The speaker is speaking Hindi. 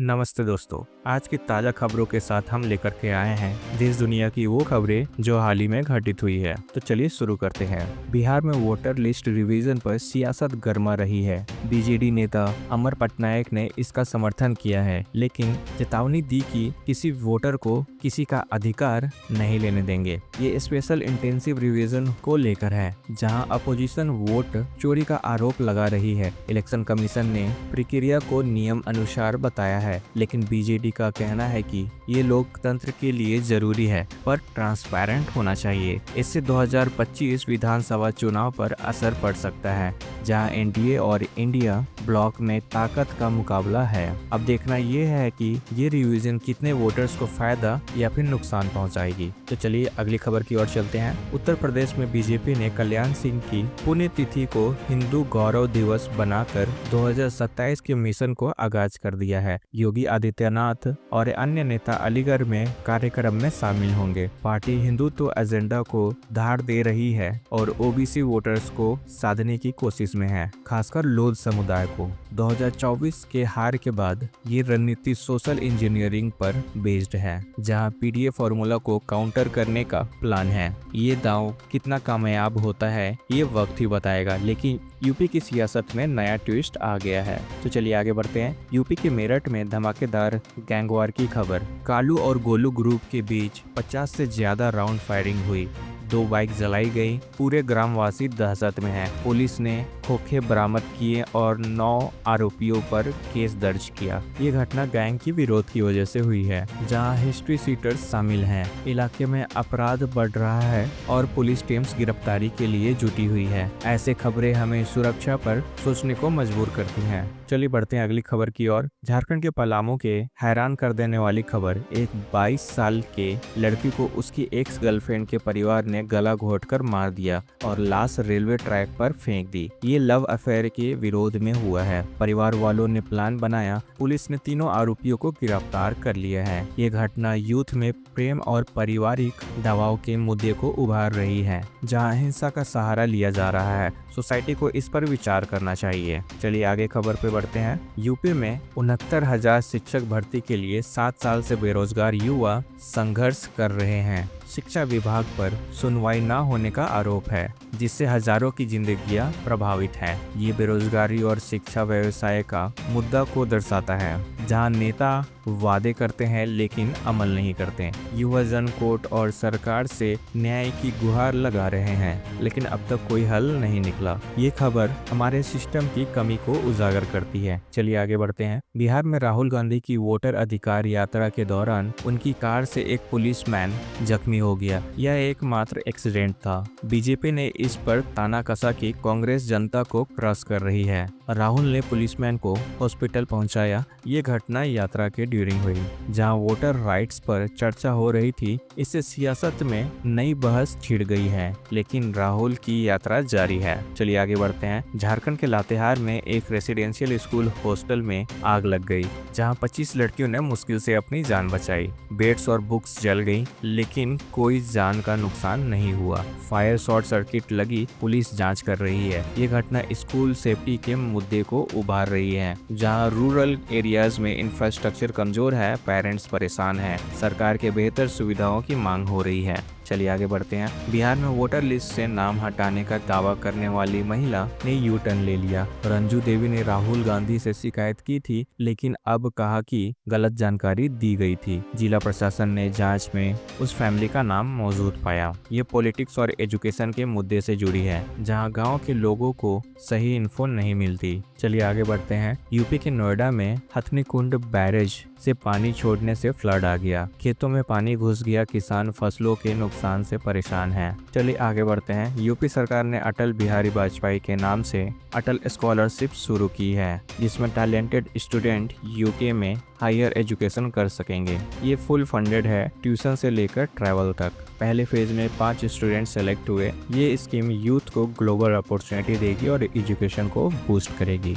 नमस्ते दोस्तों, आज की ताज़ा खबरों के साथ हम लेकर के आए हैं देश दुनिया की वो खबरें जो हाल ही में घटित हुई है। तो चलिए शुरू करते हैं। बिहार में वोटर लिस्ट रिवीजन पर सियासत गर्मा रही है। बीजेडी नेता अमर पटनायक ने इसका समर्थन किया है, लेकिन चेतावनी दी कि किसी वोटर को किसी का अधिकार नहीं लेने देंगे। ये स्पेशल इंटेंसिव रिवीजन को लेकर है, जहां अपोजिशन वोट चोरी का आरोप लगा रही है। इलेक्शन कमीशन ने प्रक्रिया को नियम अनुसार बताया है, लेकिन बीजेडी का कहना है कि ये लोकतंत्र के लिए जरूरी है, पर ट्रांसपेरेंट होना चाहिए। इससे 2025 विधानसभा चुनाव पर असर पड़ सकता है, जहां एनडीए और इंडिया ब्लॉक में ताकत का मुकाबला है। अब देखना ये है कि ये रिवीजन कितने वोटर्स को फायदा या फिर नुकसान पहुंचाएगी। तो चलिए अगली खबर की ओर चलते हैं। उत्तर प्रदेश में बीजेपी ने कल्याण सिंह की पुण्यतिथि को हिंदू गौरव दिवस बनाकर 2027 के मिशन को आगाज कर दिया है। योगी आदित्यनाथ और अन्य नेता अलीगढ़ में कार्यक्रम में शामिल होंगे। पार्टी हिंदुत्व एजेंडा को धार दे रही है और ओबीसी वोटर्स को साधने की कोशिश में है, खासकर लोध समुदाय को। 2024 के हार के बाद ये रणनीति सोशल इंजीनियरिंग पर बेस्ड है, जहां पीडीए फॉर्मूला को काउंटर करने का प्लान है। ये दांव कितना कामयाब होता है ये वक्त ही बताएगा, लेकिन यूपी की सियासत में नया ट्विस्ट आ गया है। तो चलिए आगे बढ़ते हैं। यूपी के मेरठ में धमाकेदार गैंगवार की खबर। कालू और गोलू ग्रुप के बीच 50 से ज्यादा राउंड फायरिंग हुई, 2 बाइक जलाई गई। पूरे ग्रामवासी दहशत में हैं। पुलिस ने खोखे बरामद किए और 9 आरोपियों पर केस दर्ज किया। ये घटना गैंग की विरोध की वजह से हुई है, जहां हिस्ट्री सीटर्स शामिल हैं। इलाके में अपराध बढ़ रहा है और पुलिस टीम्स गिरफ्तारी के लिए जुटी हुई है। ऐसे खबरें हमें सुरक्षा पर सोचने को मजबूर करती हैं। चलिए बढ़ते हैं अगली खबर की ओर। झारखंड के पलामू के हैरान कर देने वाली खबर। एक 22 साल के लड़की को उसकी एक्स गर्लफ्रेंड के परिवार ने गला घोंटकर मार दिया और लाश रेलवे ट्रैक पर फेंक दी। ये लव अफेयर के विरोध में हुआ है। परिवार वालों ने प्लान बनाया। पुलिस ने तीनों आरोपियों को गिरफ्तार कर लिया है। ये घटना यूथ में प्रेम और पारिवारिक दबाव के मुद्दे को उभार रही है, जहां हिंसा का सहारा लिया जा रहा है। सोसाइटी को इस पर विचार करना चाहिए। चलिए आगे खबर पे बढ़ते हैं। यूपी में 69,000 शिक्षक भर्ती के लिए 7 साल से बेरोजगार युवा संघर्ष कर रहे हैं। शिक्षा विभाग पर सुनवाई न होने का आरोप है, जिससे हजारों की जिंदगियां प्रभावित हैं। ये बेरोजगारी और शिक्षा व्यवसाय का मुद्दा को दर्शाता है, जहां नेता वादे करते हैं लेकिन अमल नहीं करते। युवा जन कोर्ट और सरकार से न्याय की गुहार लगा रहे हैं, लेकिन अब तक कोई हल नहीं निकला। ये खबर हमारे सिस्टम की कमी को उजागर करती है। चलिए आगे बढ़ते हैं। बिहार में राहुल गांधी की वोटर अधिकार यात्रा के दौरान उनकी कार से एक पुलिसमैन जख्मी हो गया। यह एकमात्र एक्सीडेंट था। बीजेपी ने इस पर ताना कसा कि कांग्रेस जनता को क्रॉस कर रही है। राहुल ने पुलिसमैन को हॉस्पिटल पहुंचाया। ये घटना यात्रा के ड्यूरिंग हुई, जहां वोटर राइट्स पर चर्चा हो रही थी। इससे सियासत में नई बहस छिड़ गई है, लेकिन राहुल की यात्रा जारी है। चलिए आगे बढ़ते हैं। झारखंड के लातेहार में एक रेसिडेंशियल स्कूल हॉस्टल में आग लग गई, जहां 25 लड़कियों ने मुश्किल से अपनी जान बचाई। बेड्स और बुक्स जल गई, लेकिन कोई जान का नुकसान नहीं हुआ। फायर शॉर्ट सर्किट लगी, पुलिस जांच कर रही है। ये घटना स्कूल सेफ्टी के मुद्दे को उभार रही है, जहां रूरल एरियाज में इंफ्रास्ट्रक्चर कमजोर है, पेरेंट्स परेशान हैं, सरकार के बेहतर सुविधाओं की मांग हो रही है। चलिए आगे बढ़ते हैं। बिहार में वोटर लिस्ट से नाम हटाने का दावा करने वाली महिला ने यू टर्न ले लिया। रंजू देवी ने राहुल गांधी से शिकायत की थी, लेकिन अब कहा कि गलत जानकारी दी गई थी। जिला प्रशासन ने जांच में उस फैमिली का नाम मौजूद पाया। ये पॉलिटिक्स और एजुकेशन के मुद्दे से जुड़ी है, जहां गांव के लोगों को सही इन्फो नहीं मिलती। चलिए आगे बढ़ते हैं। यूपी के नोएडा में हथनीकुंड बैरेज से पानी छोड़ने से फ्लड आ गया। खेतों में पानी घुस गया, किसान फसलों के नुकसान से परेशान हैं। चलिए आगे बढ़ते हैं। यूपी सरकार ने अटल बिहारी वाजपेयी के नाम से अटल स्कॉलरशिप शुरू की है, जिसमें टैलेंटेड स्टूडेंट यूके में हायर एजुकेशन कर सकेंगे। ये फुल फंडेड है, ट्यूशन से लेकर ट्रैवल तक। पहले फेज में 5 स्टूडेंट सेलेक्ट हुए। ये स्कीम यूथ को ग्लोबल अपॉर्चुनिटी देगी और एजुकेशन को बूस्ट करेगी।